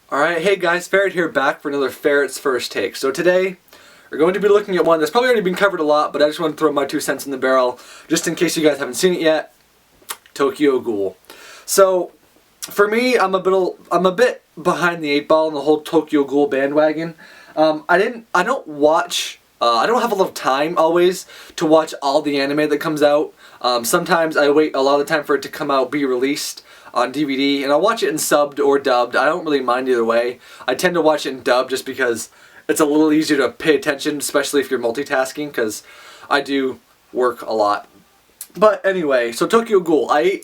Alright, hey guys, Ferret here, back for another Ferret's First Take. So today, we're going to be looking at one that's probably already been covered a lot, but I just want to throw my 2 cents in the barrel, just in case you guys haven't seen it yet. Tokyo Ghoul. So, for me, I'm a bit behind the 8 ball on the whole Tokyo Ghoul bandwagon. I don't have a lot of time always to watch all the anime that comes out. Sometimes I wait a lot of the time for it to come out, be released on DVD, and I'll watch it in subbed or dubbed. I don't really mind either way. I tend to watch it in dubbed just because it's a little easier to pay attention, especially if you're multitasking, because I do work a lot. But anyway, so Tokyo Ghoul. I,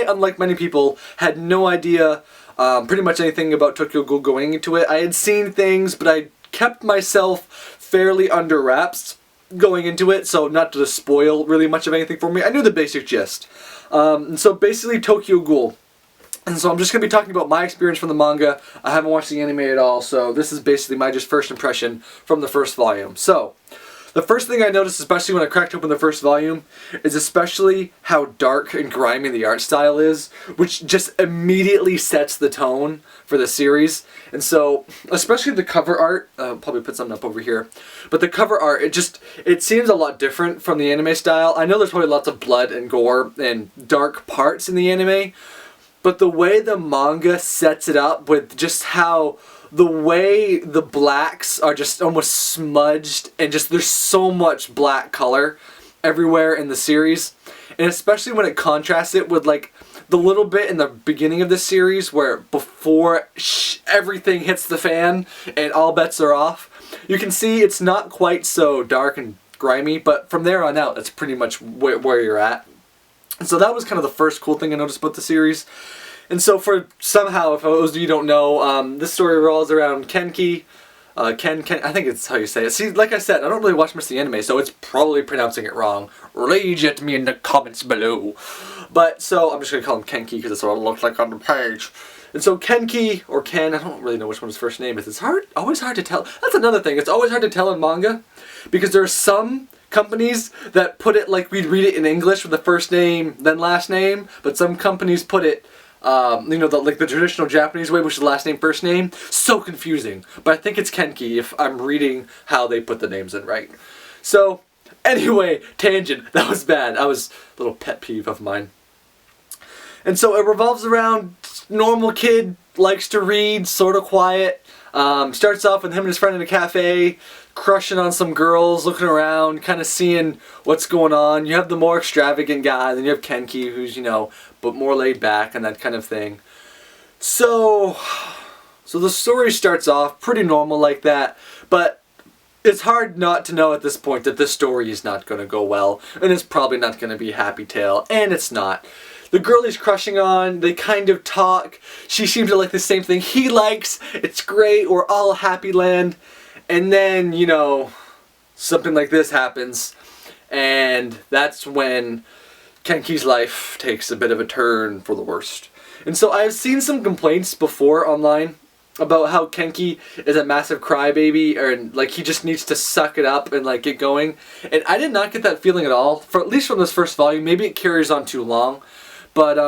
unlike many people, had no idea pretty much anything about Tokyo Ghoul going into it. I had seen things, but I kept myself fairly under wraps going into it, so not to spoil really much of anything for me. I knew the basic gist. And so basically Tokyo Ghoul. And so I'm just going to be talking about my experience from the manga. I haven't watched the anime at all, so this is basically my just first impression from the first volume. So, the first thing I noticed, especially when I cracked open the first volume, is especially how dark and grimy the art style is, which just immediately sets the tone for the series. And so, especially the cover art, I'll probably put something up over here, but the cover art, it seems a lot different from the anime style. I know there's probably lots of blood and gore and dark parts in the anime, but the way the manga sets it up with just how the way the blacks are just almost smudged and just there's so much black color everywhere in the series, and especially when it contrasts it with like the little bit in the beginning of the series where before everything hits the fan and all bets are off, you can see it's not quite so dark and grimy, but from there on out it's pretty much where you're at. And so that was kind of the first cool thing I noticed about the series. And so for somehow, if those of you don't know, this story revolves around Kenki. I think it's how you say it. See, like I said, I don't really watch much of the anime, so it's probably pronouncing it wrong. Rage at me in the comments below. But, so, I'm just going to call him Kenki because that's what it looks like on the page. And so Kenki, or Ken, I don't really know which one his first name is. It's always hard to tell. That's another thing. It's always hard to tell in manga because there are some companies that put it like we'd read it in English with the first name, then last name, but some companies put it like the traditional Japanese way, which is last name, first name. So confusing. But I think it's Kenki if I'm reading how they put the names in right. So, anyway, tangent. That was bad. That was a little pet peeve of mine. And so it revolves around normal kid, likes to read, sort of quiet. Starts off with him and his friend in a cafe, crushing on some girls, looking around, kind of seeing what's going on. You have the more extravagant guy, then you have Kenki, who's, but more laid back and that kind of thing. So the story starts off pretty normal like that, but it's hard not to know at this point that this story is not going to go well, and it's probably not going to be a happy tale, and it's not. The girl he's crushing on, they kind of talk, she seems to like the same thing he likes, it's great, we're all happy land, and then, something like this happens, and that's when Kenki's life takes a bit of a turn for the worst. And so I've seen some complaints before online about how Kenki is a massive crybaby, or like he just needs to suck it up and like get going, and I did not get that feeling at all, at least from this first volume. Maybe it carries on too long. But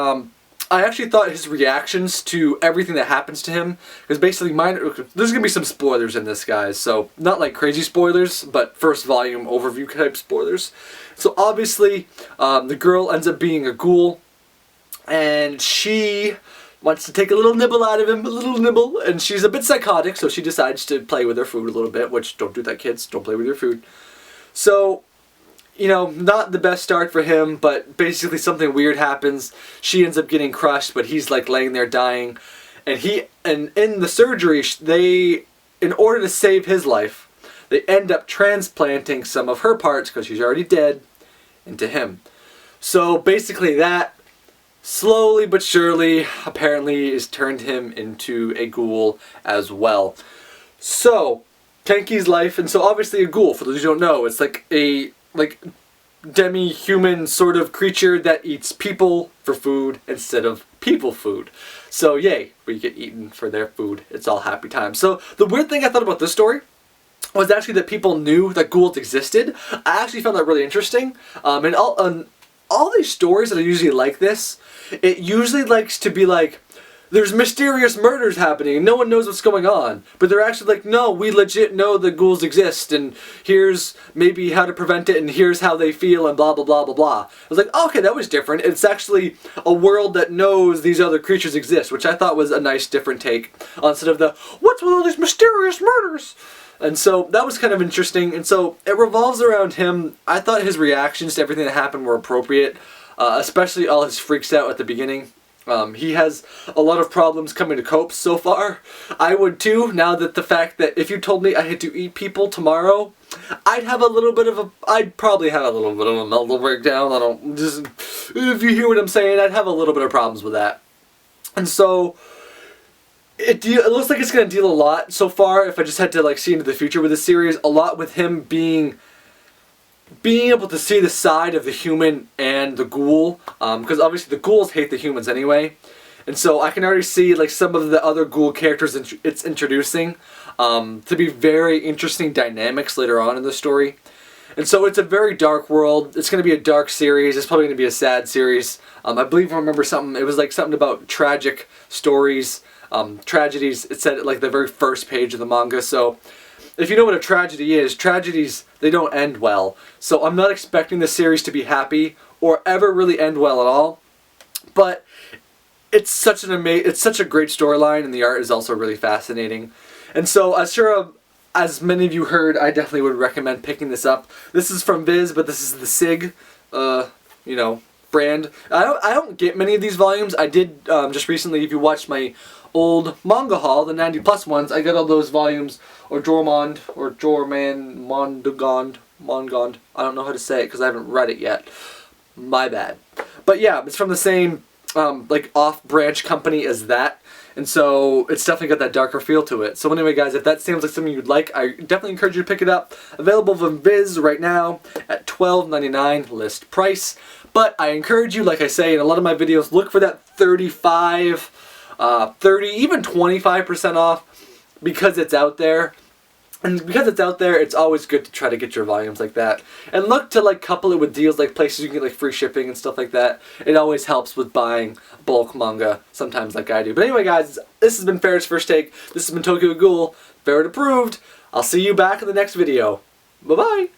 I actually thought his reactions to everything that happens to him, because basically there's going to be some spoilers in this, guys, so not like crazy spoilers, but first volume overview type spoilers. So obviously, the girl ends up being a ghoul, and she wants to take a little nibble out of him, and she's a bit psychotic, so she decides to play with her food a little bit, which, don't do that, kids, don't play with your food. So, not the best start for him, but basically something weird happens. She ends up getting crushed, but he's like laying there dying. And in the surgery, in order to save his life, they end up transplanting some of her parts, because she's already dead, into him. So basically that, slowly but surely, apparently has turned him into a ghoul as well. So, Kenki's life, and so obviously a ghoul, for those who don't know, it's like a demi-human sort of creature that eats people for food instead of people food. So yay, we get eaten for their food. It's all happy times. So the weird thing I thought about this story was actually that people knew that ghouls existed. I actually found that really interesting. And all these stories that are usually like this, it usually likes to be like, there's mysterious murders happening and no one knows what's going on. But they're actually like, no, we legit know the ghouls exist and here's maybe how to prevent it and here's how they feel and blah blah blah blah blah. I was like, oh, okay, that was different. It's actually a world that knows these other creatures exist, which I thought was a nice different take instead of the, what's with all these mysterious murders? And so that was kind of interesting, and so it revolves around him. I thought his reactions to everything that happened were appropriate, especially all his freaks out at the beginning. He has a lot of problems coming to cope so far. I would too, now that the fact that if you told me I had to eat people tomorrow, I'd probably have a little bit of a mental breakdown. If you hear what I'm saying, I'd have a little bit of problems with that. And so it looks like it's going to deal a lot so far, if I just had to like see into the future with this series, a lot with him being able to see the side of the human and the ghoul, because obviously the ghouls hate the humans anyway, and so I can already see like some of the other ghoul characters it's introducing to be very interesting dynamics later on in the story. And so it's a very dark world. It's going to be a dark series. It's probably going to be a sad series. I believe I remember something. It was like something about tragic stories, tragedies. It said like the very first page of the manga. So if you know what a tragedy is, tragedies, they don't end well. So I'm not expecting the series to be happy or ever really end well at all. But it's such a great storyline, and the art is also really fascinating. And so as many of you heard, I definitely would recommend picking this up. This is from Viz, but this is the SIG, brand. I don't get many of these volumes. I did just recently. If you watched my old manga haul, the 90+ ones, I got all those volumes, or Mongond. I don't know how to say it because I haven't read it yet. My bad. But yeah, it's from the same like off-branch company as that. And so it's definitely got that darker feel to it. So anyway, guys, if that seems like something you'd like, I definitely encourage you to pick it up. Available from Viz right now at $12.99 list price. But I encourage you, like I say in a lot of my videos, look for that 35, 30, even 25% off, because it's out there. And because it's out there, it's always good to try to get your volumes like that. And look to like couple it with deals like places you can get like free shipping and stuff like that. It always helps with buying bulk manga, sometimes like I do. But anyway, guys, this has been Ferret's First Take. This has been Tokyo Ghoul. Ferret approved. I'll see you back in the next video. Bye-bye.